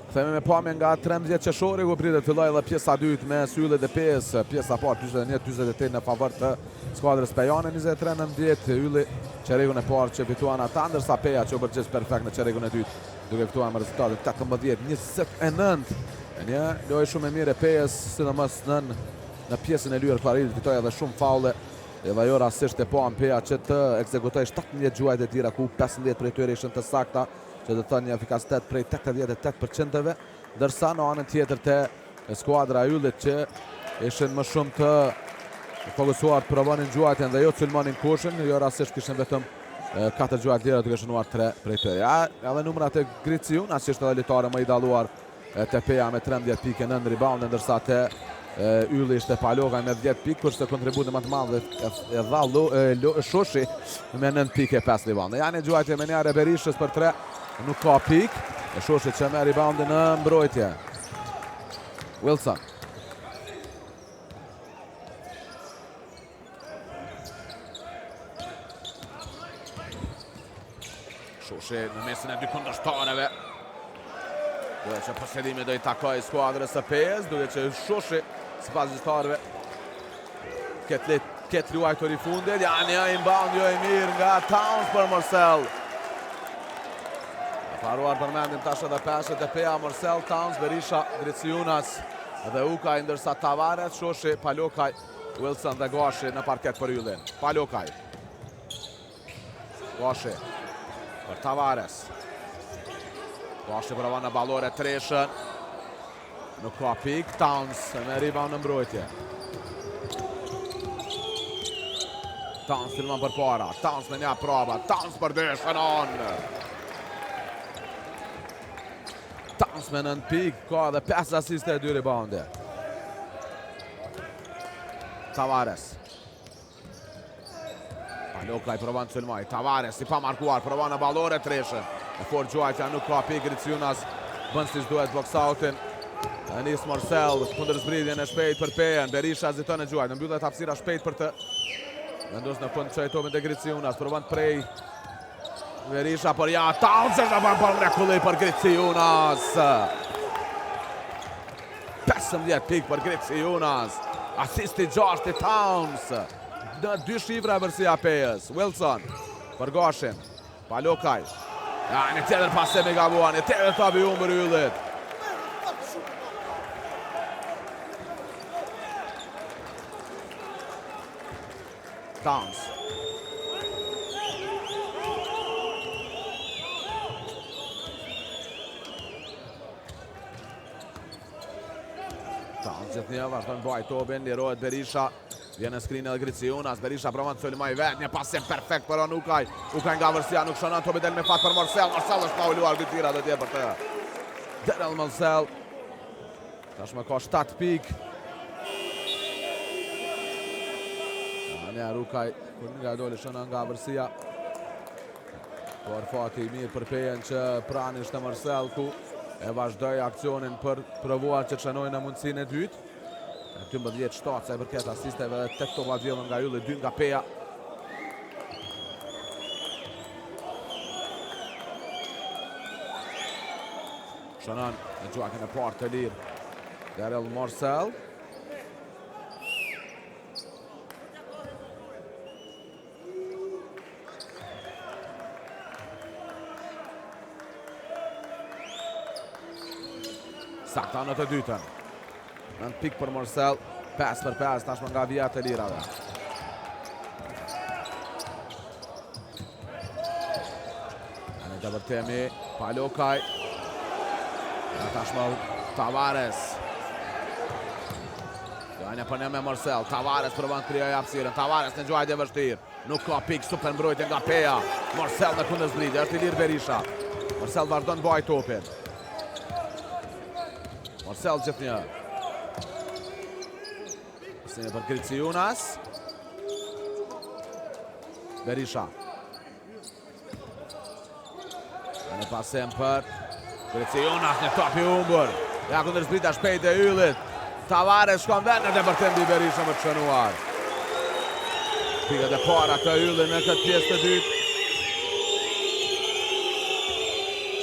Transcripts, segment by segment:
Themi me pamje nga 13 qershori ku pritet filloj edhe pjesa 2 me Yllit e 5, pjesa parë 41-48 në favor të skuadrës pejane, 23-19 Ylli çerekun e parë që fituan ata, ndërsa Peja që u përgjigj perfekt në çerekun e dytë, duke fituar me rezultatin 18-29. Një lojë shumë e mirë e Pejës, sidomos në pjesën e lyer Klaridit, fitoi edhe shumë faule. Edhe jo rastisht e pam Peja që të ekzekutoi 17 gjuajt e tira ku 15 prej tyre ishin të sakta, që do të thonë një efikasitet prej 88%, ndërsa në anën tjetër të skuadra e Yllit që ishin më shumë të fokusuar të provonin gjuajtjen dhe jo të sulmonin kushën, jo rastisht kishin vetëm 4 gjuajt lira duke shënuar 3 prej tyre. Edhe numrat e Griciunas që ishte edhe lojtari më i dalluar te Peja me 13 pike, 9 rebound, ndërsa te Ylli ishte Palokaj me 10 pikë, kurse kontributin më të madh e dha Shoshi me 9 pike, 5 rebound. Janë gjuajtje me njëre Berishës për 3, nuk ka pik, e Shoshi që me reboundin në mbrojtje. Wilson. Shoshi në mesin e dy kundërshtarëve. Duke që posjedimi do i takoj skuadrës së Pejës, duke që Shoshi sipas gjyqtarëve ketë luajtur i fundit. Janë një inbound jo i mirë nga Towns për Morsell. Paruar përmendim tash edhe peshët e Peja, Morsell, Towns, Berisha, Griciunas dhe Ukaj, ndërsa Tavares, Shoshi, Palokaj, Wilson dhe Gashi në parket për Yllin. Palokaj. Gashi për Tavares. Gashi provon në ballore treshën. Nuk ka pik, Towns me rebound në mbrojtje. Towns filmon për para, Towns me një prova, Towns për deshën on. Towns me 9 pik, ka dhe 5 asiste e 2 rebounde. Tavares. Palokaj provon të sulmoj, Tavares i pa markuar, provon në ballore treshën. E fort gjuajtja, nuk ka pik, Griciunas bën siç duhet box-outin. Nis Morsell, kundër zbridhjen e shpejt për Pejen, Berisha ziton e gjuajt, në mbyllet hapësira shpejt për të vendos në fund çoj topin te Griciunas, provon të prej Berisha, por ja, Towns është bërë për mrekulli për Griciunas. 15 pik për Griciunas, asisti 6 i Towns, në 2 shifra vërsia Pejës. Wilson për Gashin, Palokaj, ja, një tjetër pasim i gabuar, një tjetër të avi unë për Yllit. Towns. Towns gjithnjë vazhdon baj topin, lirohet Berisha, vjen në skrinë edhe Griciunas, Berisha provon të sulmoj vet, një pasim perfekt për Ukaj. Ukaj nga vërsia, nuk shënon topi del me fat për Morsell. Morsell është pauluar dy tira do t'je për të. Daryl Morsell. Tashmë ka 7 pik. Ukaj, kur nga doli shënon nga vërsia. Por fati i mirë për Pejen që prani ishte Morsell ku e vazhdoi aksionin për provuar që të shënojnë në mundësinë e dytë. 12-7 sa i përket asisteve dhe 8 topa vjellën nga Ylli, 2 nga Peja. Shënon në gjuajtjen e parë të lirë Daryl Morsell. Sakta në të dytën. 9 pik për Morsell, 5 për 5, tashmë nga vija të lirave. Në të vërtemi, Palokaj. Tashmë Tavares. Gjojnë për një me Morsell, Tavares provon të krijojë hapësirën, Tavares në gjuajtje vështirë. Nuk ka pik, super mbrojtje nga Peja. Morsell në kundërzbritje, është i lirë Berisha. Morsell vazhdon baj topin. Morsell gjithnjë. Sine për Griciunas. Berisha. Në pasim për Griciunas, një top i humbur. Ja kundërzbritja shpejt e Yllit. Tavares shkon vetë në depërtim di Berisha më të shënuar. Pikat e para të Yllit në këtë pjesë të dytë.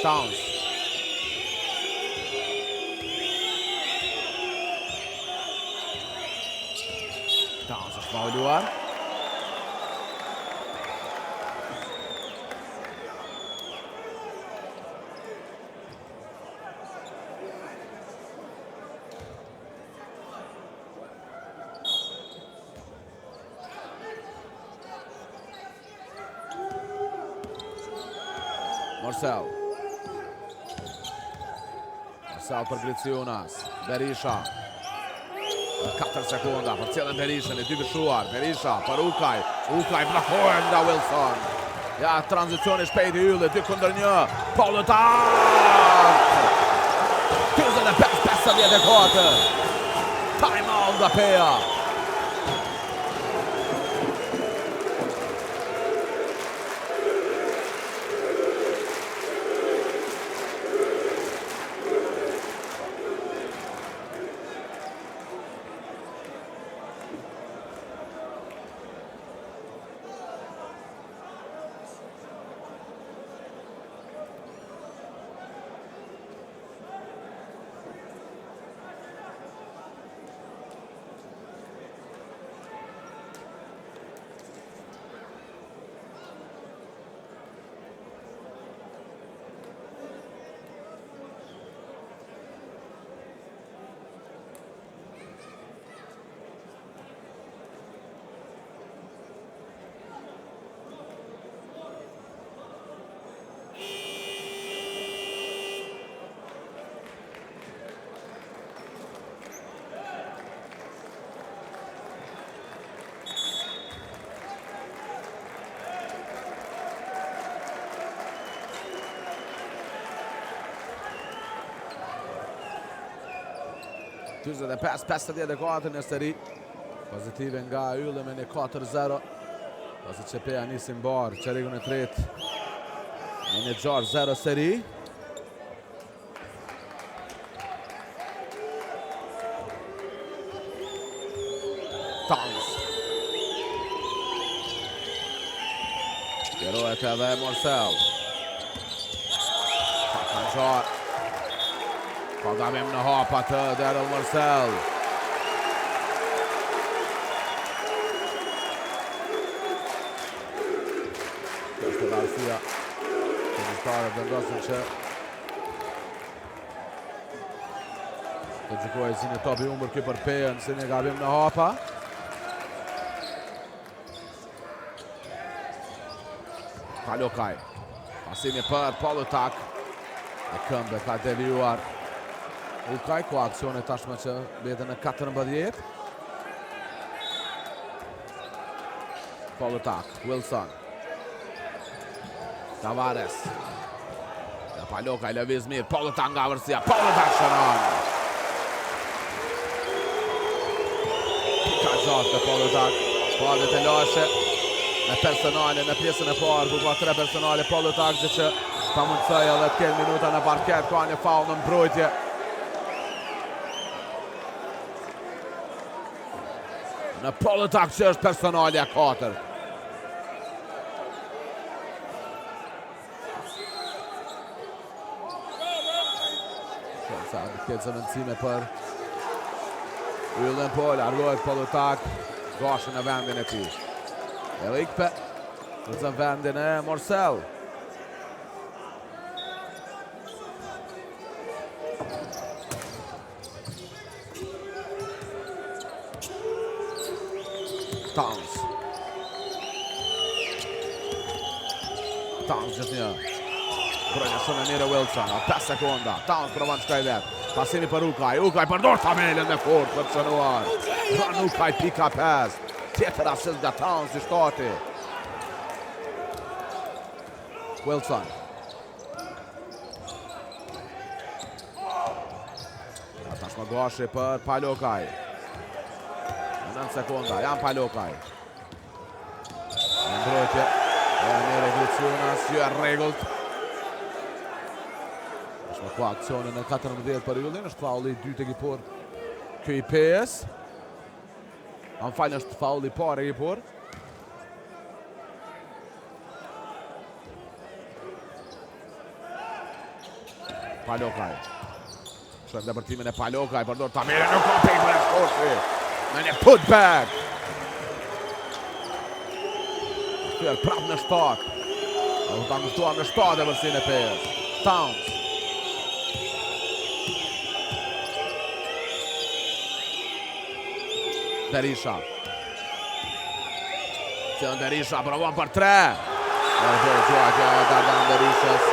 Towns. Fauluar. Morsell për Griciunas. Berisha. 4 sekunda për cilën Berishën, i dy vëshuar. Berisha për Ukaj. Ukaj blokohen nga Wilson. Ja, tranzicioni shpejt i Yllit, 2-1. Polutak! 25-54. Time out nga Peja. Tyzë dhe 5-54 në seri. Pozitive nga Ylli me një 4-0. Pasi që Peja nisin barë, qerigun e tretë. Me një 6-0 seri. Towns. Gjerohet edhe Morsell. Kanqar. Pa gabim në hapa të Daryl Morsell. Kështë të arsia. Kërëstarët vendosin që të gjykoj si një top i umbër kjo për Pejën, si një gabim në hapa. Kalokaj. Pasimi për Polutak. E këmbë ka devijuar Ukaj, ku aksione tashme që bete në 14. Polutak, Wilson. Tavares. Dhe Palokaj lëviz mirë, Polutak nga vërsia, Polutak shënon. Ka gjatë të Polutak, Padet e lashe me personale në pjesën e parë, ku ka 3 personale Polutak që pa mundësoj edhe të ketë minuta në parket, ka një faul në mbrojtje. Në Polutak që është personalja 4. Sa të ketë zëvendësime për Yllin po, largohet Polutak, gashën në vendin e tij. Erikpe, në vendin e Morsell. Towns. Towns gjithë një. Brojnë shumë e mire Wilson, 5 sekunda. Towns provan shkaj vetë. Pasimi për Ukaj. Ukaj përdor tamelën e fort për të shënuar. Ran Ukaj pika 5. Tjetër asist nga Towns i shtati. Wilson. Tashmë gashi për Palokaj. 9 sekunda, janë Palokaj. Në mbrojtje, e mire Griciunas, ju e regullt. Është ku aksioni në 14 për Yllin, është fauli i 2 të ekipor kjo i Pejes. Në falë është fauli i parë ekipor. Palokaj. Shërë ndëpërtimin e Palokaj, përdor Tamire, nuk ka pejtë për e shkoshi. Në një putback. kthyer prapë në 7. U ta ngushtuar në 7 e vërsinë e PS. Towns. Berisha. Berisha provon për 3. Gjoja Dardan Berishas.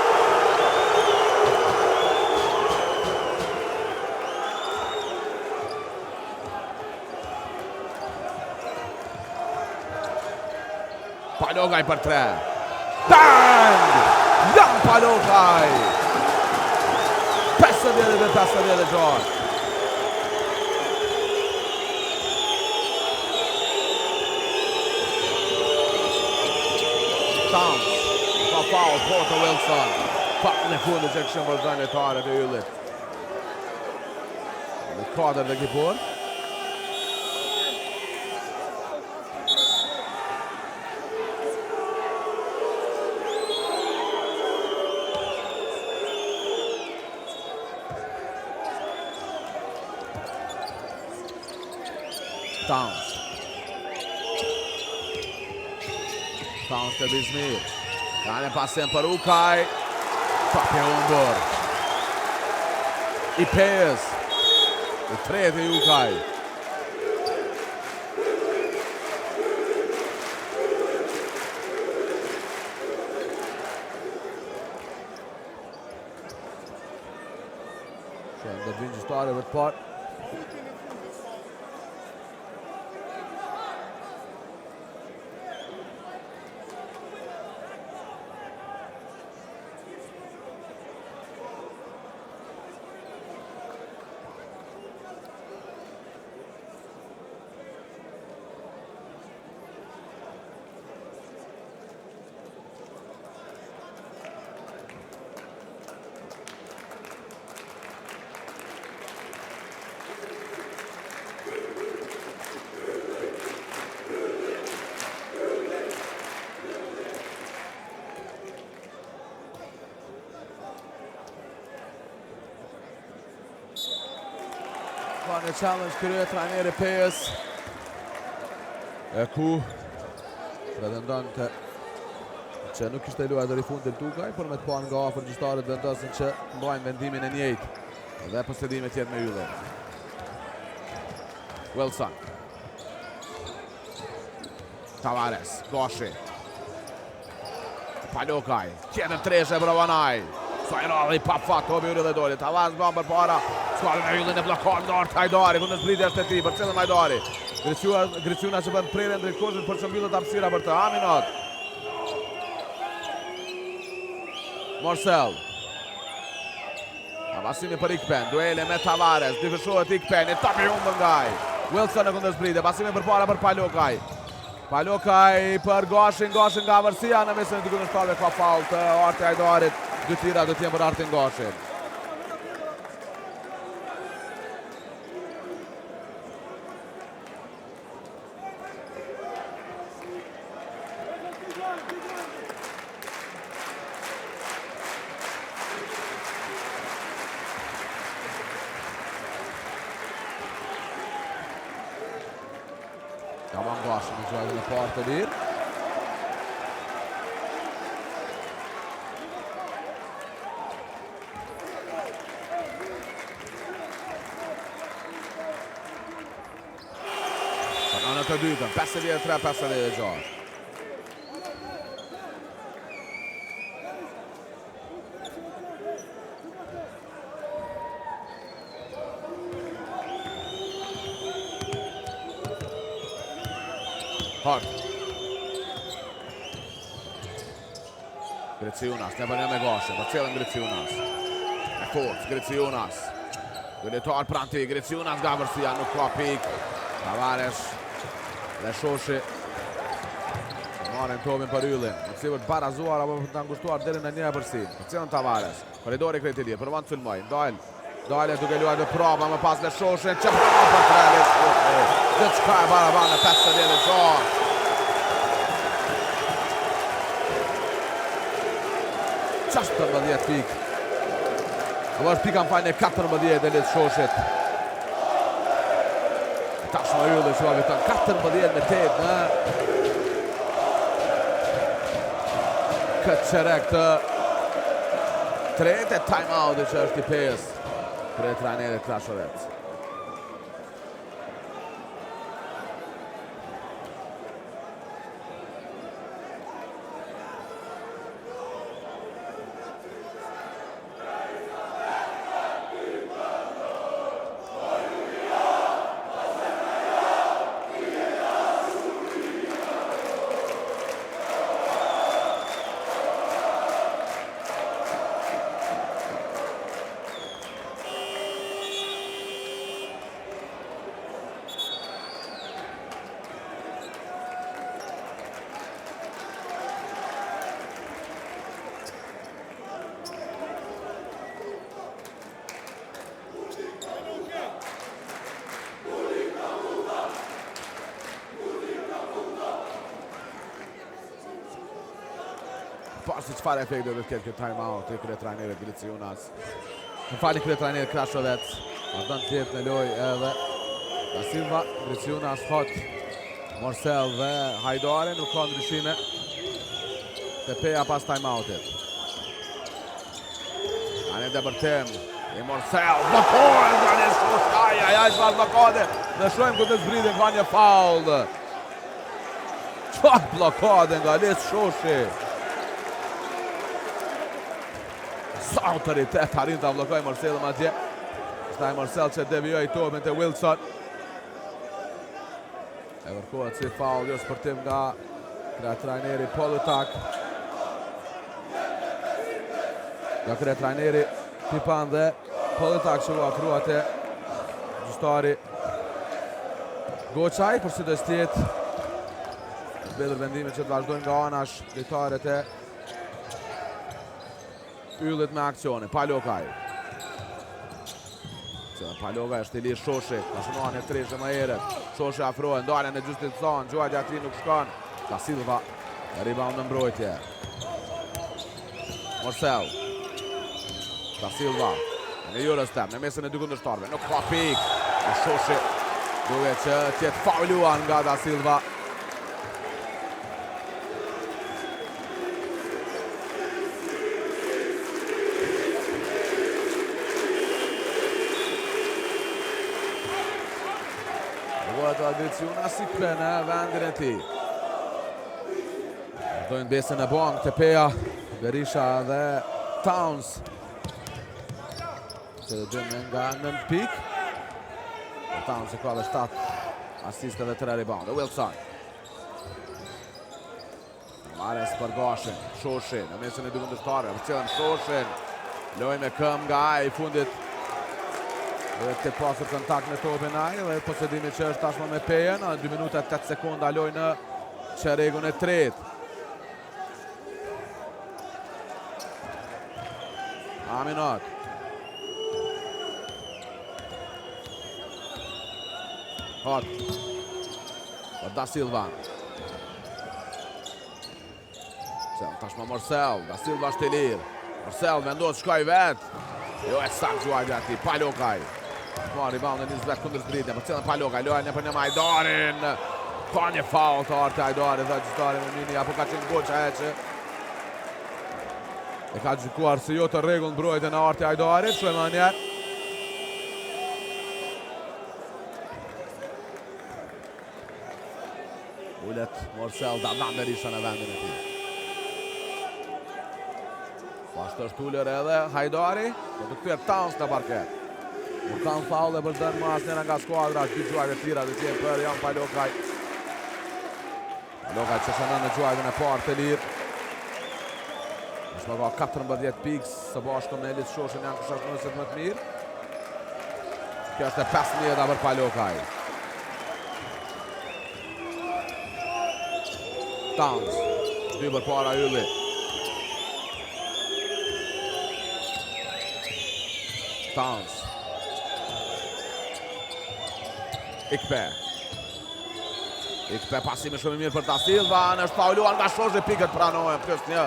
Palogaj për 3. Bang! Jan Palogaj! 50 George. Towns. Pa foul, Porter Wilson. Pak në fundit që këshën vërdojnë e tare të yllit. Në 4 dhe ekipor. Towns të Bizmir. Kanë pasim për Ukaj. Top e umbër. I PS. I treti Ukaj. Që ndë vinë gjistare vëtë parë. Në challenge kërë trajneri PS e ku pretendon të që nuk ishte luaj deri fundit Tukaj, por me të pa nga afër gjyqtarët vendosin që mbajnë vendimin e njëjtë dhe posedimet tjetë me ylle. Wilson. Tavares, Goshi. Palokaj, tjetër treshe Brovanaj. Sajrali pa fat, Tobi Uri dhe doli. Tavares gëmë për para. Skuadrën e yllin e blokon Dort Hajdari, ku në zbritja është të ti, për cilën Hajdari. Griciuna që bën prerën drejt koshit për që mbyllët hapësira për të. Aminot. Morsel. Pasimi për Ikpen, duele me Tavares, dyfëshohet Ikpen, i tapi umbën ngaj. Wilson në kundër zbritje, pasimi për para për Palokaj. Palokaj për Goshin nga vërsia në mesën e dy kundër shtarve ka faul të Arti Hajdarit. Dy tira do t'jem për Artin Goshin. Kaman Goshin në gjojnë në partë të lirë. Në të dytën, 53-56. Hart. Griciunas, ne bënë me Goshin, për cilën Griciunas. E fort, Griciunas. Vëllitar pranti, Griciunas nga vërsia, nuk ka pik. Tavares. Dhe Shoshi marrin topin për yllin. Në sipër të barazuar apo të angushtuar deri në një vërsi. Për cilën Tavares. Koridori krejt i lirë, përvan të sulmoj. Dajle duke luaj dhe prapa më pas dhe Shoshi. Që përvan për trelis. Dhe qka e baraban në 56. 16 pik. Dhe është pika në fajnë e 14 dhe litë Shoshit. Tash më ylli që avitën 14 me 8 në këtë qerek të tretë time-out që është i pes për trajnerit Krashovec. Pas se çfarë efekti do të ketë kjo time-out e krye trajnerit Griciunas. Në fali krye trajnerit Krashovec. Vazhdon të jetë në lojë edhe Da Silva, Griciunas, Hot, Morsel dhe Hajdari, nuk ka ndryshime. Tepeja pas time-outit. Tani debërtim i Morsel, blokohet nga një shosh, ajaj, çfarë blokade. Ne shohim ku të zbritin ka një faul. Çfarë blokade nga Les Shoshi. Sa autoritet arrin të blokoj Morsel ma dje. Shtaj Morsel që devijoj topin të Wilson. E vërkohet si faul jo sportiv nga trajneri Polutak. Nga trajneri Pipan dhe Polutak që u afruat e gjustari Goçaj, për si do stjetë zbedër vendime që të vazhdojnë nga anash drejtaret e yllit me aksione. Palokaj. Palokaj është i lirë Shoshi. Ka shënuan e treshe më herët. Shoshi afrohen, ndarjen e gjustit son. Gjuajtja ati nuk shkon. Da Silva. Rebound në mbrojtje. Morsel. Da Silva. Në Eurostep, në mesin e dy kundërshtarëve. Nuk ka pik. E Shoshi duhet që tjetë fauluan nga Da Silva. Griciunas si kpe në vendin e ti. Dojnë besën e bong, Tepeja, Berisha dhe Towns. Që dhe gjënë nga nën pik. Towns e ka dhe 7 asiste dhe 3 rebound. Wilson. Mares për Gashin, Shoshi, në mesin e dy kundërshtarëve. Përcjellën Shoshin. Loj me këm nga i fundit. Dhe të pasur kontakt me topin aj dhe posedimi që është tashma me Pejen. 2 minuta 8 sekonda loj në çeregun e tretë. Aminat. Hot. Da Silva. Tashma Morsel, Da Silva është i lirë. Morsel vendos shkoj vetë. Jo e sak gjuajtja ati, Palokaj. Ma rebound e 20 kundër zbritje, për cilën Palokaj, lojnë për një Hajdarin. Ka një faul të artë Hajdarin, dhe gjustari me mini, apo ka qenë Goqa e që e ka gjykuar se jo të regull në brojtë në artë Hajdarit, që e më njerë. Ullet Morsel, da Berisha në vendin e ti. Pashtë është ullër edhe Hajdari, do të këtër Towns në parket. Nuk kanë faule për dënë më asë njëra nga skuadra, dy gjuajve tira dhe tjenë për janë Palokaj. Palokaj që shënën në gjuajve në partë të lirë. Nështë më ka 14 piks, së bashku me Elis Shoshin janë kështë nësit më të mirë. Kjo është e 15 da për Palokaj. Towns, 2 për para ylli. Towns. Ikpe pasimi shumë i mirë për Da Silvan, është fauluan nga Shoshi, pikët pranohen, plus një.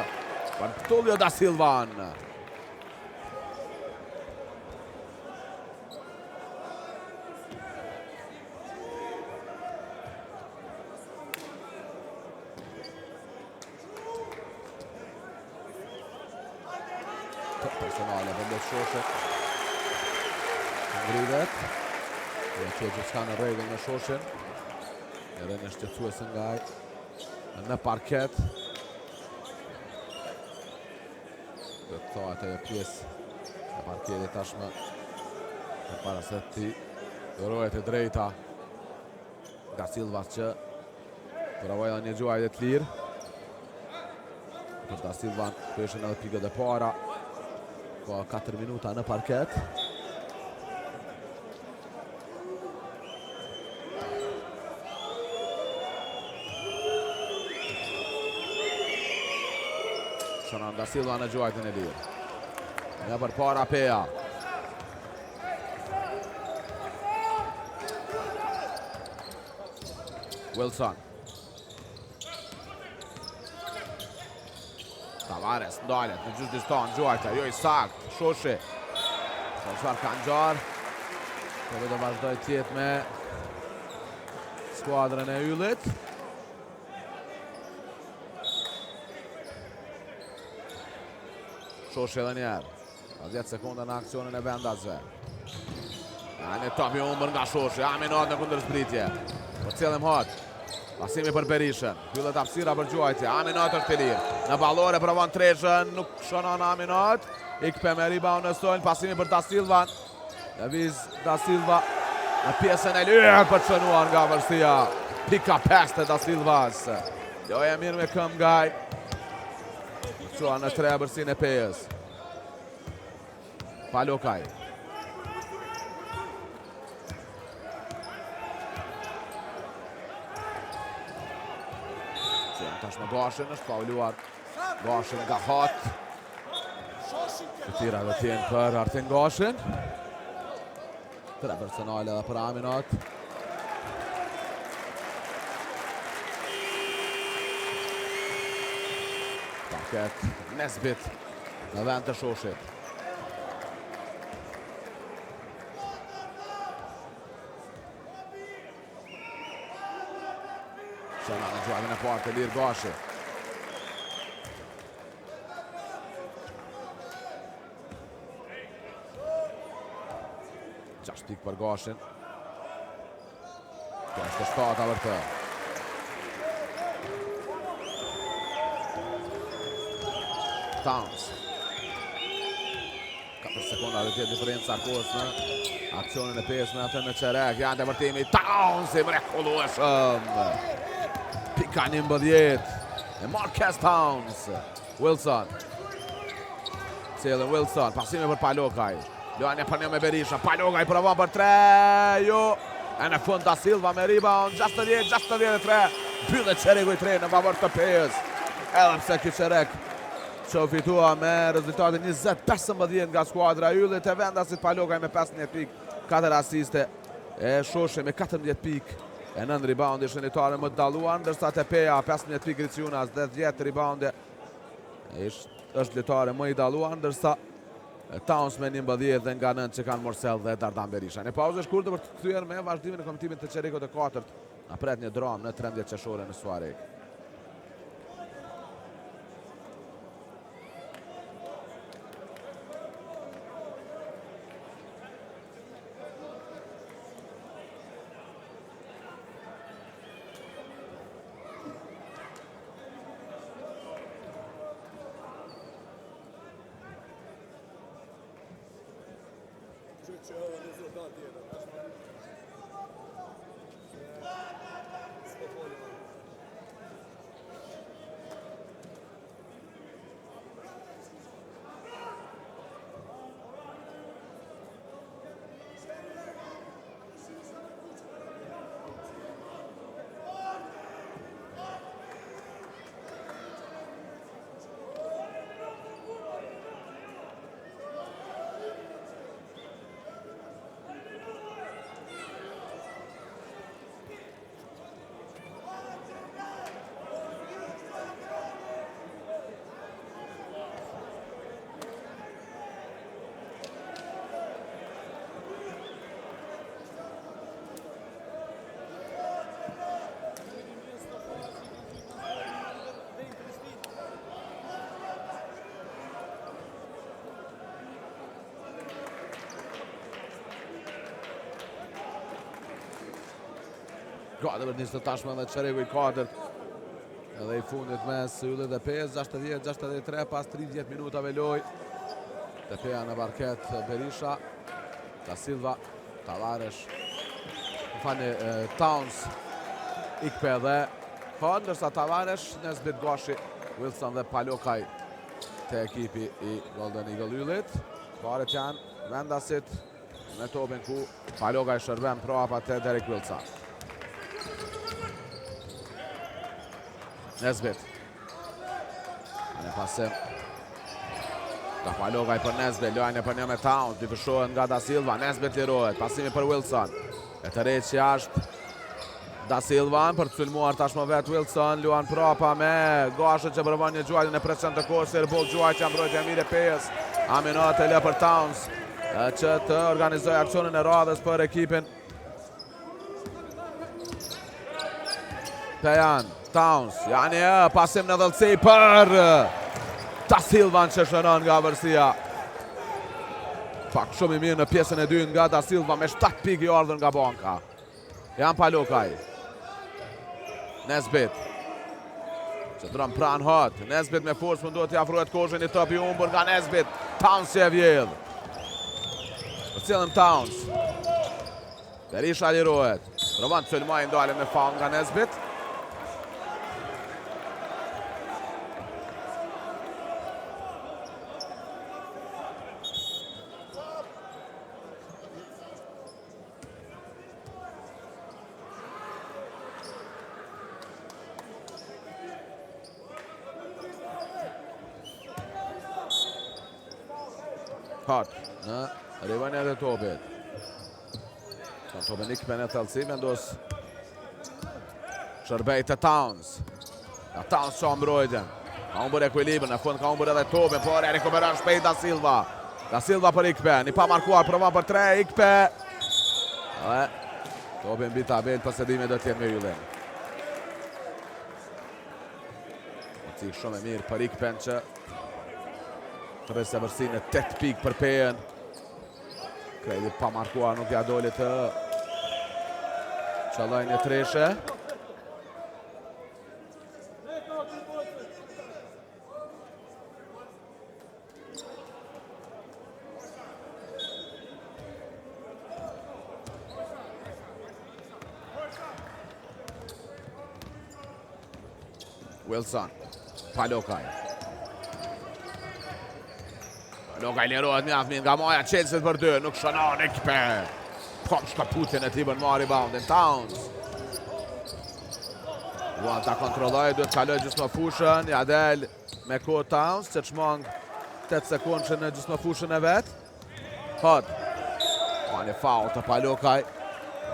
Për Tullio Da Silvan. personale vendet Shoshe. Ngritet. Dhe që gjithka në rregull me Shoshin. Edhe në shqetësuese ngaj në parket. Dhe të thohet e pjesë e parketit tashmë para se ti rohet e drejta nga Silvas që provojnë një gjuajtje të lirë. Për Da Silva këshën edhe pikët e para. Ka 4 minuta në parket. Shënon Da Silva në gjuajtjen e lirë. Nga për para Peja. Wilson. Tavares ndalet në gjysmë distancë, gjuajtja, jo i sakt, Shoshi. Çfarë kanë gjarë. Por do vazhdoj tjetë me skuadrën e Yllit. Shoshi edhe njerë. 10 sekonda në aksionin e vendasve. Një top i umbër nga Shoshi, Aminat në kundërzbritje. Por cilëm hot. Pasimi për Berishën, hyllet hapësira për gjuajtje, Aminat është të lirë. Në ballore provon Treshën, nuk shënon Aminat. I kpe me rebound në stojnë, pasimi për Da Silva. Lëviz Da Silva në pjesën e lirë për të shënuar nga vërsia. Pika 5 të Da Silvas. Loja mirë me këm ngaj. Qua në tre bërsin e Pejës. Palokaj. Tashmë Gashin është fauluar. Gashin nga hat. Tira dhe tjenë për Artin Gashin. 3 personale dhe për Aminat. Paket Nesbit në vend të Shoshit. Shëna në gjuajtjen e parë të lirë Gashi. Gjashtë pikë për Gashin. Kjo është e shtata për të. Towns. 4 sekonda dhe tjetë diferenca kohës në aksionin e Pejës me atë në qerek. Janë të vërtimi Towns i mrekullueshëm. Pika 11 e Marquez Towns. Wilson. Cilën Wilson, pasimi për Palokaj. Luanja për një me Berisha, Palokaj provon për 3, jo. E në fund Da Silva me rebound, 60-63. Byllet qereku i 3 në favor të Pejës. Edhe pse ky qerek që u fitua me rezultatin 20-15 nga skuadra Yllit, e vendasit Palokaj me 15 pikë, 4 asiste. E Shoshi me 14 pikë. E 9 rebound i shënitare më daluar, ndërsa te Peja 15 pikë Griciunas dhe 10 rebounde është lojtare më i daluar, ndërsa Towns me 11 dhe nga 9 që kanë Morsel dhe Dardan Berisha. Në pauzë shkurtër për të kthyer me vazhdimin e komentimin të qerekut të 4. Na pret një dramë në 13 qershore në Suarek. 4 për 20 tashme dhe Qeregu i 4. Edhe i fundit mes Yllit dhe Pes, 60-63 pas 30 minutave loj. Tepeja në parket Berisha, Da Silva, Tavares, Towns, Ikpe dhe Hod, ndërsa Tavares, Nesbit Goshi, Wilson dhe Palokaj të ekipi i Golden Eagle Yllit. Paret janë vendasit në topin ku Palokaj shërben prapa të Derek Wilson. Nesbit. Në pasim. Ka Palokaj për Nesbit, lojnë për një me Towns, dyfëshohet nga Da Silva, Nesbit lirohet, pasimi për Wilson. E të rejtë që ashtë Da Silva për të sulmuar tashmë vetë Wilson, luan prapa me Gashët që përvon një gjuajtën e presën të kosër, bol gjuajtë që mbrojtja mire Pes. Aminat e le për Towns që të organizoj aksionin e radhës për ekipin. Pejan, Towns, janë pasim në dhëllësi për Da Silva që shënon nga vërsia. Pak shumë i mirë në pjesën e 2 nga Da Silva me 7 pikë i ardhur nga banka. Janë Palokaj. Nesbit. Që dron pran Hot. Nesbit me forcë mundohet t'i afrohet koshën i top i humbur nga Nesbit. Towns që e vjedh. Përcjellën Towns. Berisha lirohet. Provan të sulmoj ndalën me faul nga Nesbit. Hot në rivën edhe topit. Topin Ikpe në thellësi, vendos shërbej të Towns. Nga Towns që mbrojtjen. Ka umbër ekuilibër, në fund ka umbër edhe topin, por e rekuperon shpejt Da Silva. Da Silva për Ikpe, një pa markuar, provan për 3, Ikpe. Dhe topin mbi tabel, posedimi do t'jetë me Yllin. Cikë shumë e mirë për Ikpen që të rëse vërsinë 8 pikë për Pejen. Krejli pa markuar nuk ja doli të qëlloj një treshe. Wilson, Palokaj. Palokaj lirohet mjaft mirë nga Maja, Qelsit për 2, nuk shënon Ikpe. Kom shkaputin e tibën ma reboundin Towns. Duan ta kontrolloj, duhet kaloj gjysmë fushën, ja del me kohë Towns, që të shmang 8 sekundë në gjysmë fushën e vetë. Hot. Ma një faul të Palokaj.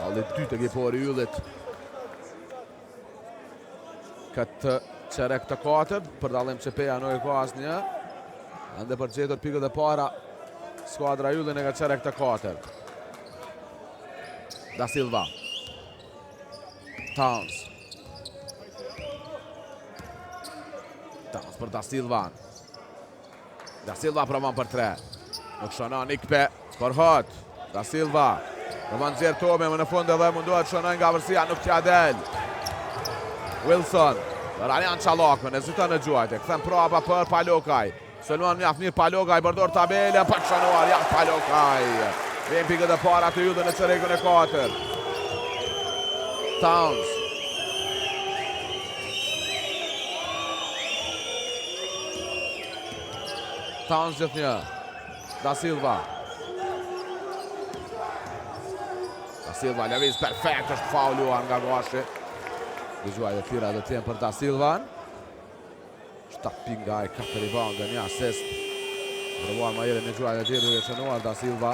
Alli 2 të ekipori Yllit. Këtë qerek të 4, për dallim që Peja nuk e ka asnjë. Ende për gjetur pikët e para, skuadra Yllin e ka qerek të 4. Da Silva. Towns. Towns për Da Silva. Da Silva provan për 3. Nuk shënon Ikpe për Hot. Da Silva. Provan zjerë tome, më në fund edhe mundohet shënon nga vërsia, nuk t'ja del. Wilson. Ralian Çalakme, eziton në gjuajtje, këthen prapa për Palokaj. Sëlluan mjaft mirë Palokaj, bërdor tabele, për shënuar janë Palokaj. Vjen pikët e para të Yllin në qerekun e 4. Towns. Towns gjithë një. Da Silva. Da Silva, lëviz perfekt, është fauluar nga Gashi. Gëgjuaj dhe tira dhe tjenë për Da Silvan. 7 pik nga e 4 rebound dhe një asist. Provuar ma jere një gjuaj dhe tjerë duke qënuar Da Silva.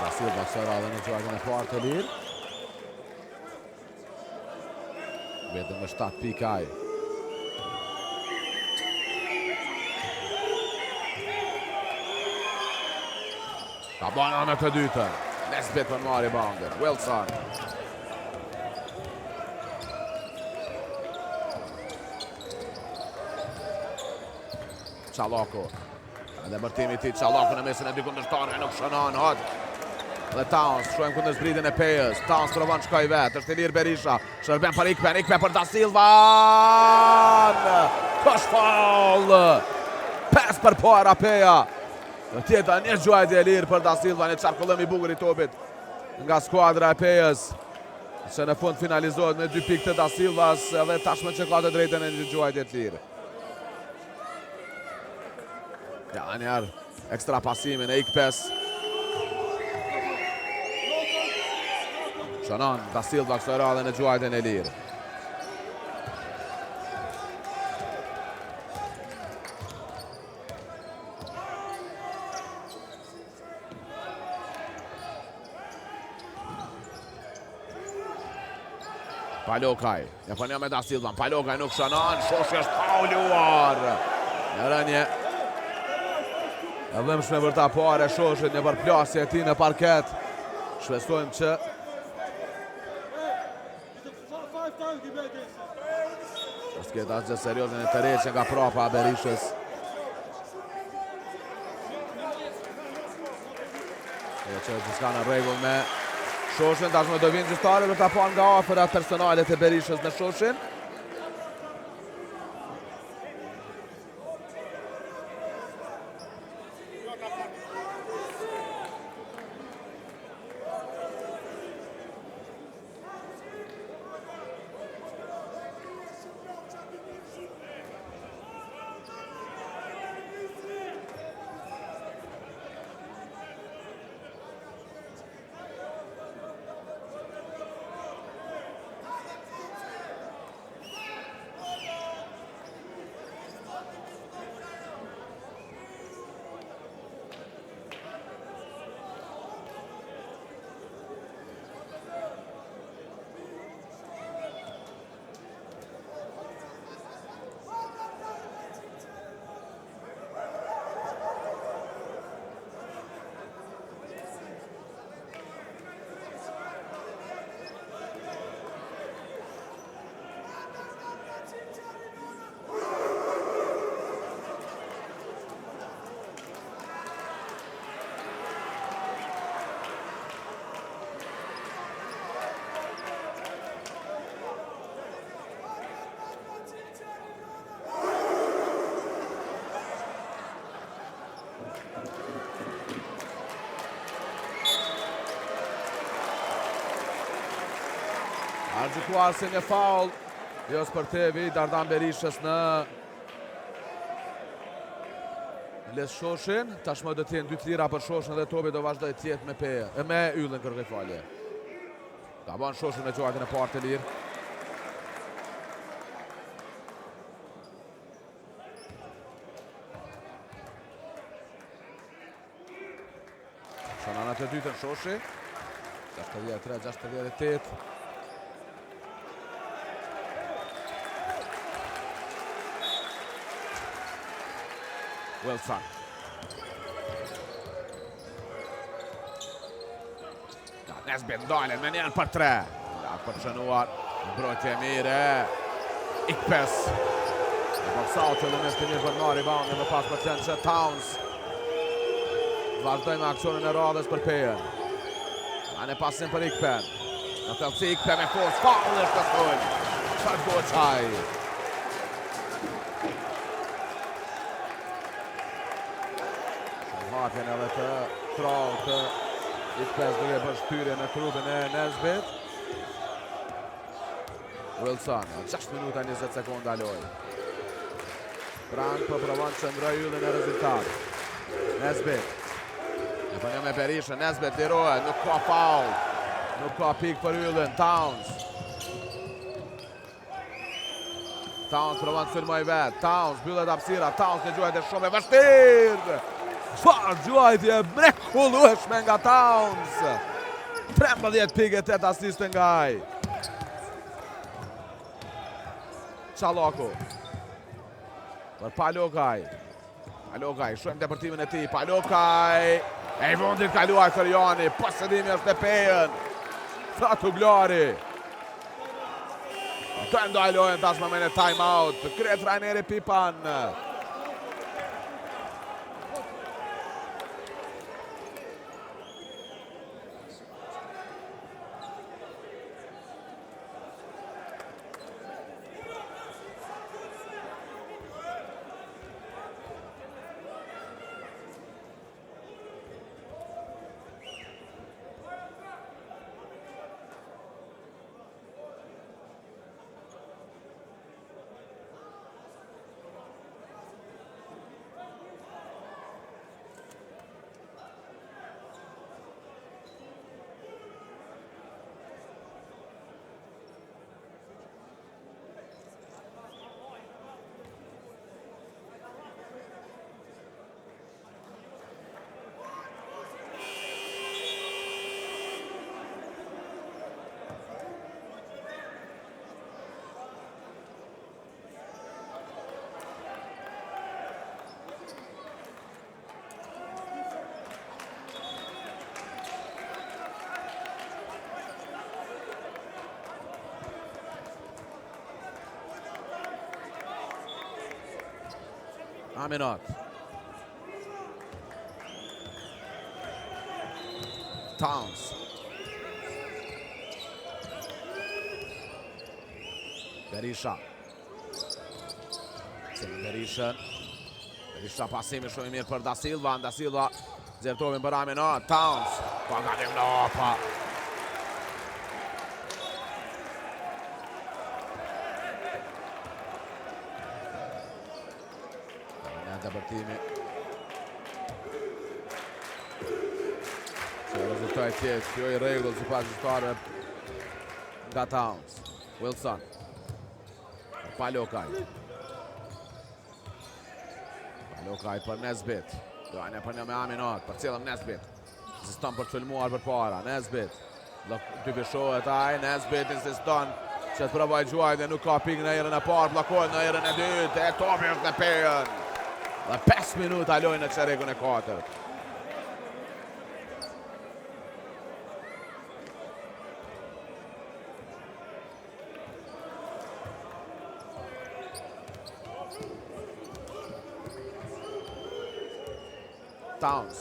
Da Silva sëra dhe në gjuajtën e partë të lirë. Vetëm me 7 pikaj. Ka bana me të dytën. Nesbit për marri bandën. Wilson. Çalako. Edhe bërtimi ti Çalako në mesin e dy kundërshtarëve nuk shënon hot. Dhe Towns, shojmë kundër zbritjen e Pejës. Towns provon të shkojë vet, është Ilir Berisha. Shërben për Ikpen për Da Silva. Push foul. Pas për para Peja. Tjeta një gjuajtje e lirë për Da Silva, një qarkullëm i bukur i topit nga skuadra e Pejës, që në fund finalizohet me 2 pikë të Da Silvas edhe tashme që ka të drejtën e një gjuajtje të lirë. Ja, njerë ekstra pasimin e Ikpes. Shënon Da Silva kësë radhe në gjuajtjen e lirë. Palokaj, ja përnja me Da Silva, Palokaj nuk shënon, Shoshi është pauluar. Në rënje. E dhëmshme për ta pare Shoshit, një përplasje e ti në parket. Shpestojmë që është këtë asgjë seriozën e të reqe nga prapa Berishës. E që s'ka në regull me Shoshin, tashme do vinë gjystare për ta pa nga afërat personalet e Berishës në Shoshin. Argjituar se një faul, jo sportivi Dardan Berishës në Les Shoshin. Tashmë do të jenë 2 lira për Shoshin dhe topi do vazhdoj të jetë me Peje, me Yllën kërkoj falje. Ka bën Shoshin me gjuajtjen e parë të lirë. Shonana të dytën Shoshi. 63-68. Wilson. Nesbit dalen me njën për 3. Ja, për qënuar, mbrojtje mire. Ikpes. Për sautë dhe mes të një për marri bandë më pas për qenë që Towns. Vazhdoj me aksionin e radhës për Pejen. Anë e pasin për Ikpen. Në tëllësi Ikpen me forës, faul është të skull. Qërë Goqaj. Hapjen edhe të trau të Ikpes duke bërë shtyrje në trupin e Nesbit. Wilson, 6 minuta 20 sekonda loj. Frank për provon që ndroj Yllën e rezultat. Nesbit. Në përnja me Berishën, Nesbit lirohet, nuk ka faul. Nuk ka pik për Yllën, Towns. Towns provon të sulmoj vetë, Towns byllet hapësira, Towns në gjuajt e shumë e vështirë. Çfarë gjuajtje mrekullueshme nga Towns. 13 pikë, 8 asiste nga ai. Çalako. Për Palokaj. Palokaj, shumë depërtimin e tij. Palokaj E i fundit kaluaj Kërjani, posedimi është e Pejën. Fratu Glari. Të ndajlojnë tashmë me në time out. Kret Rajneri Pipan. Aminat. Towns. Berisha. Berisha pasimi shumë i mirë për Da Silva. Da Silva zertovin për Aminat. Towns. Pa gatim në opa. Dëbërtimi. Se rezultat tjetë, kjo i regull si pas gjyqtarëve nga Towns. Wilson. Palokaj. Palokaj për Nesbit. Dojnë e për një me Aminat, për cilëm Nesbit. Insiston për të filmuar për para. Nesbit. Dy bishohet aj, Nesbit insiston që të provoj gjuaj dhe nuk ka pik në erën e parë, blokojnë në erën e dytë, e topi është në Pejën. Dhe 5 minuta lojnë në çerekun e 4. Towns.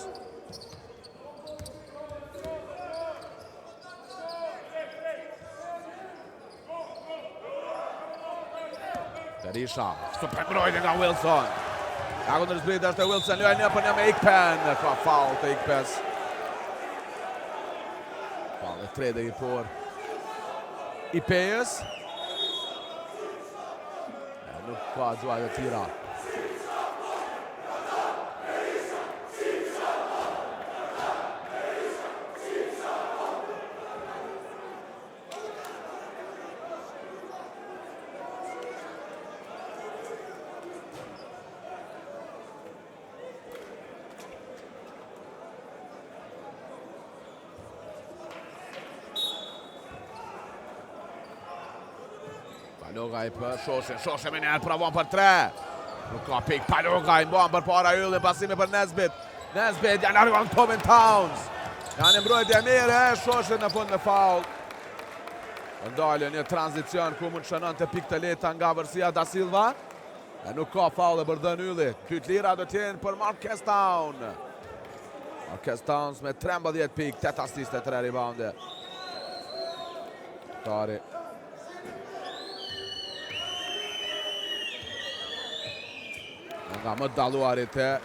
Berisha. Super mbrojtje nga Wilson. Ja ku ndërzbrit është e Wilson, lojnë një për një me Ikpen. Ka faul të Ikpes. Faul e 3 dhe i por i Pejës. Nuk ka gjuaj dhe tira. Palokaj për Shoshin, Shoshin me njerë provon për 3. Nuk ka pik, Palokaj mbon për para yllin, pasimi për Nesbit. Nesbit janë largon Tobin Towns. Janë mbrojtje mirë, Shoshin në fund me faul. Ndalje një tranzicion ku mund shënon të pik të leta nga vërsia Da Silva. E nuk ka faul e bërdën ylli. 2 lira do t'jenë për Marquez Town. Marquez Towns me 13 pik, 8 asiste, 3 rebounde. Tari. Nga më daluarit e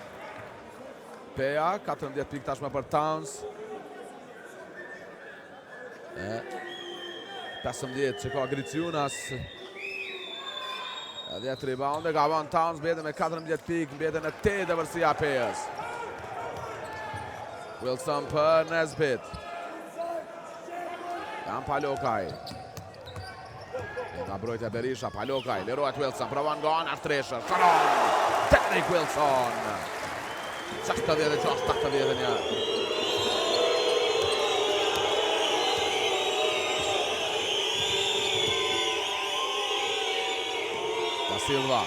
Peja, 14 pik tashme për Towns. 15 që ka Griciunas. 10 rebounde, ka van Towns, bete me 14 pik, bete në 8 dhe vërsia Pejës. Wilson për Nesbit. Jan Palokaj. Nga brojtja Berisha, Palokaj, lirojt Wilson, provon nga anë Artresher, shëron! Teknik Wilson! 66-81. Da Silva.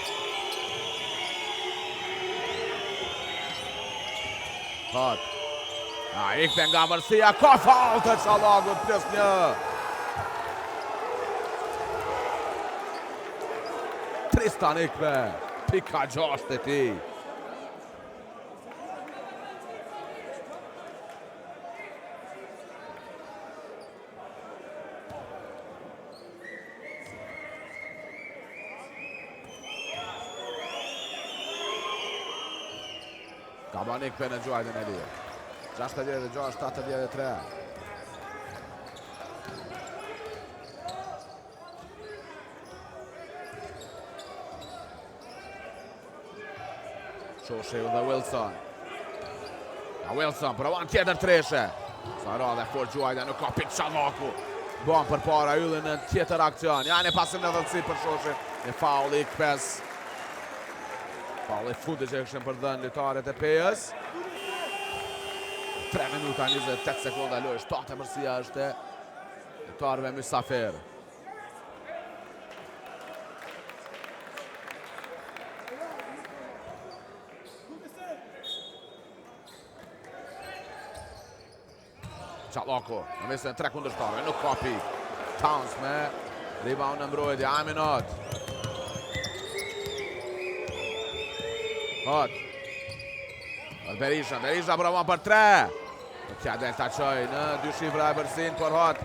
Hart. Ikpe nga vërsia, ka faul të Çallagut, +1. Tristan Ikpe, pika 6 e tij. Ka ban Ikpe në gjuajtën e lirë. 66, 73. Shosheju dhe Wilson. Wilson provan tjetër treshe. Sa ra dhe fort gjuajtën, nuk ka pik Çallaku. Bon për para yllin në tjetër akcion. Janë pasim në dhëtësi për Shoshe. Në faul Ikpes. Faul i fundit që këshën për dhënë litaret e Pejës. 3 minuta 28 sekonda lojë, 7 mërësia është e litarëve Mysafir. Çallaku, në mesën 3 kundërshtarëve, nuk ka pikë. Towns me rebound në mbrojtje, Aminat. Berisha provon për 3. Kja del të qoj në 2 shifra e bërsin për Hot.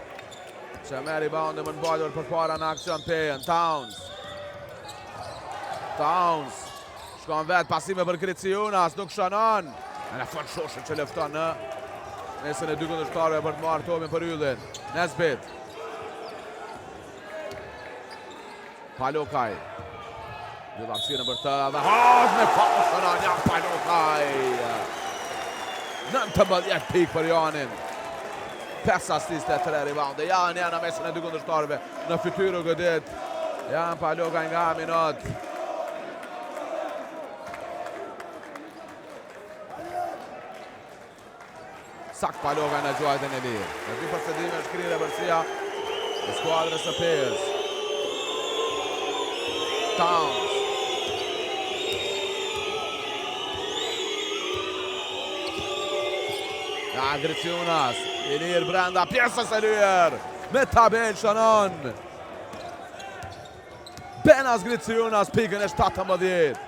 Që me reboundë më nëballur për para në akcion Pejën. Towns. Shkon vetë pasime për Kriciunas, nuk shënon. E në fund Shoshe që lefton në mesën e 2 kundërshtarëve për të marrë topin për yllin. Nesbit. Palokaj. Një vaksinën për të dhe me pasën Jan Palokaj. 19 pikë për Janin. 5 asiste, 3 rebounde. Janë në mesën e 2 kundërshtarëve në fytyrë gëdit. Jan Palokaj nga Aminat. Sak Palokaj në gjuajtën e lirë. Në 2 përsedime shkrire bërësia në skuadrës së Pejës. Towns. Griciunas, i lirë brenda pjesës e lirë, me tabel shënon. Benas Griciunas, pikën e 17.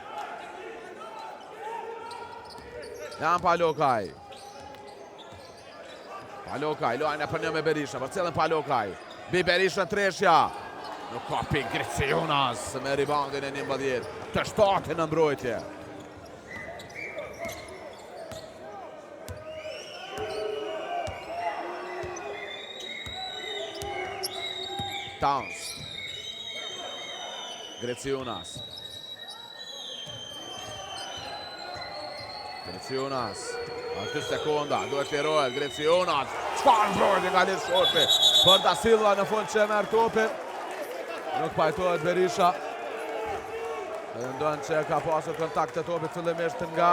Jan Palokaj. Lojnë e për një me Berisha, për cilën Palokaj. Bi Berisha në treshja. Nuk ka pikë Griciunas me reboundin e 11. Të 7 në mbrojtje. Towns. Griciunas. Aty sekonda, duhet lirohet Griciunas. Çfarë mbrojtje nga Lidh Shoshi për Da Silva në fund që merr topin. Nuk pajtohet Berisha. Ndonë që ka pasur kontakt të topit fillimisht nga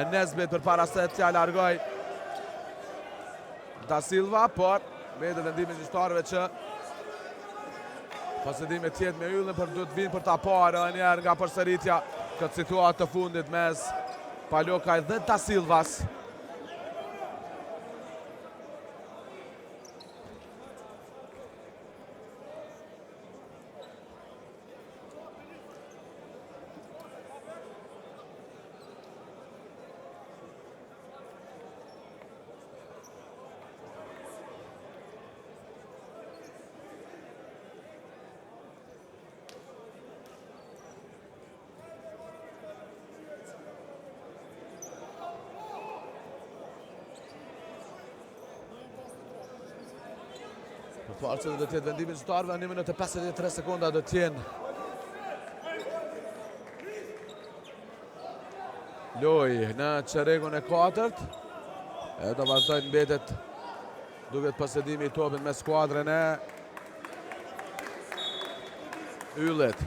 Nesbit për para se t'ja largoj Da Silva, por me dhe vendimin gjyqtarëve që posedimi tjetë me yllin për du të vinë për ta parë edhe njerë nga përsëritja këtë situatë të fundit mes Palokaj dhe Da Silvas. Parë që dhe tjetë vendimin qëtarve, 1 minutë e 53 sekonda dhe tjenë loj në çeregun e 4. E do vazhdojnë mbetet duket posedimi I topin me skuadrën e Yllit.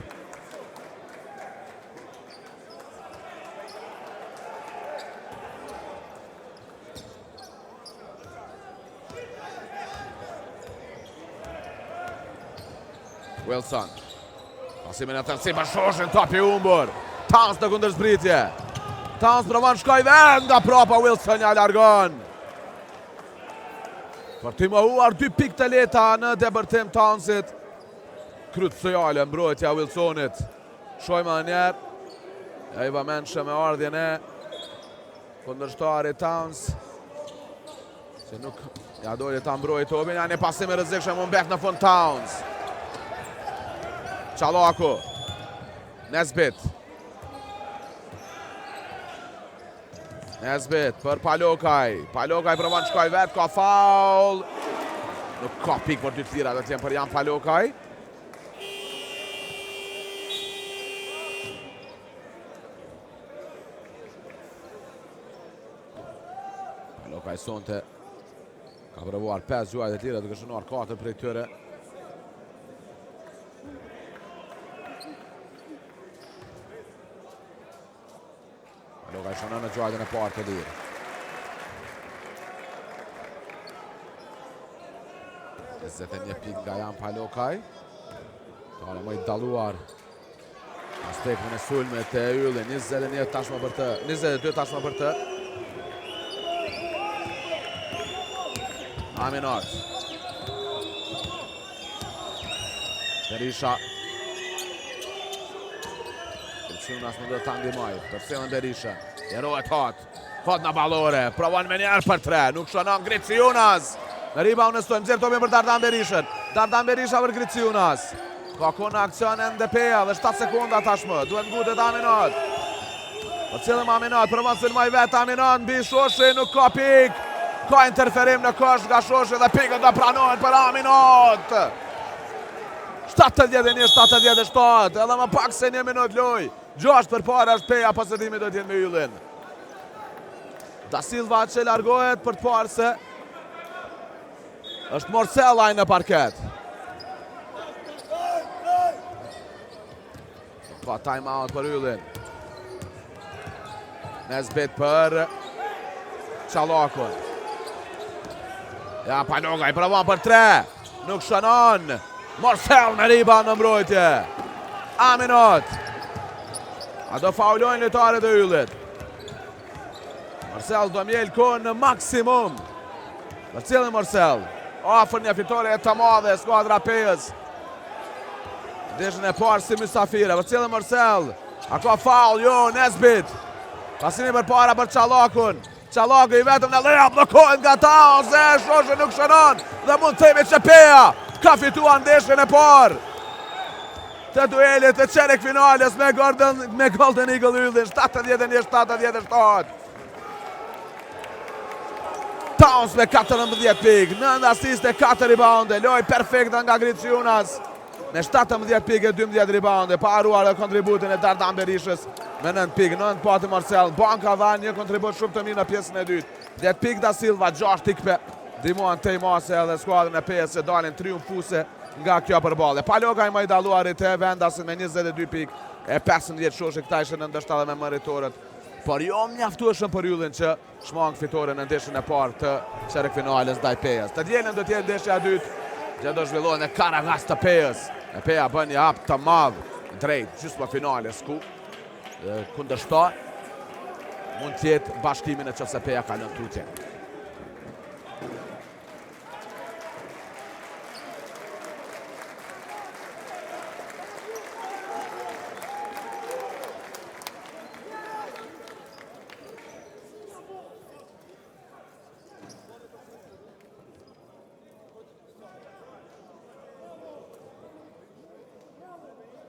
Wilson. Pasimin e tërësi për Shoshin, topi humbur. Towns në kundërzbritje. Towns provon shkoj dhe nga prapa Wilson ja largon. Për të mohuar 2 pikë të leta në debërtim Townsit. Kryt sociale mbrojtja Wilsonit. Shojmë njerë. Ja i vëmenshë me ardhjen e kundërshtari Towns. Se nuk ja dojë ta mbrojë topin. Ja një pasim e rrezikshëm më mbet në fund Towns. Çallaku. Nesbit. Nesbit për Palokaj. Palokaj provon të shkoj vet, ka faul. Nuk ka pikë për 2 tira, do të jenë për Jan Palokaj. Palokaj sonte ka provuar 5 gjuajt e tjera, duke shënuar 4 prej tyre. Palokaj shënon në gjuajtën e parë të lirë. Zete një pik nga Jan Palokaj. Tale më i daluar aspektin e sulmit të Ylli. 21 tashmë për të, 22 tashmë për të. Aminat. Berisha. Kërçunas më do të ndihmoj. Përselën Berisha. Jerohet hot. Hot në ballore. Provon me njerë për 3. Nuk shënon Griciunas. Në rebound në stojmë, zirë topin për Dardan Berishën. Dardan Berisha për Griciunas. Ka në akcion e NDP-a dhe 7 sekunda tashmë. Duhet ngutet Aminat. Për cilëm Aminat, provon sulmoj vetë Aminat, mbi Shoshi, nuk ka pik. Ka interferim në kosh nga Shoshi dhe pikët do pranohet për Aminat. 71-77, edhe më pak se 1 minut loj. 6 për para është peja, posedimi do t'jenë me Yllin. Da Silva që largohet për të parë se është Morsellaj në parket. Pa time out për Yllin. Nesbit për Çallakun. Ja, Palokaj provon për 3. Nuk shënon. Morsell në rebound në mbrojtje. Aminat. A do faulojnë lojtarët e Yllit. Morsell do mjel kohën në maksimum. Për cilën Morsell. Afër një fitore e të madhe, skuadra Pejës. Deshën e parë si mysafire. Për cilën Morsell. A ka faul, jo, Nesbit. Pasimi për para për Çallakun. Çallaku i vetëm në lejap blokohet nga Towns. Shoshi nuk shënon. Dhe mund të themi që Peja ka fituar ndeshjen e parë të duelit të çerek finales me Golden Eagle Yllin. 71-77. Towns me 14 pikë, 9 asiste, 4 rebounde, loj perfekta nga Griciunas me 17 pikë e 12 rebounde, pa haruar dhe kontributin e Dardan Berishës me 9 pikë, 9 pati Morsell, Banka dha një kontribut shumë të mirë në pjesën e dytë. 10 pikë Da Silva, 6 tikpe, ndihmuan Tejmase edhe skuadrën e PS e dalin triumfuse nga kjo përballje. Palokaj më i dalluarit e vendasin me 22 pikë e 15 Shoshi, këta ishin ndoshta edhe me meritorët. Por jo mjaftueshëm për Yllin që shmang fitore në ndeshjen e parë të çerek finales ndaj Pejës. Të dielën do të jetë ndeshja e dytë, që do zhvillohet në Karagas të Pejës. E Peja bën një hap të madh drejt gjysmëfinales ku kundërshtar mund të jetë bashkimin e nëse Peja ka lënë tutje.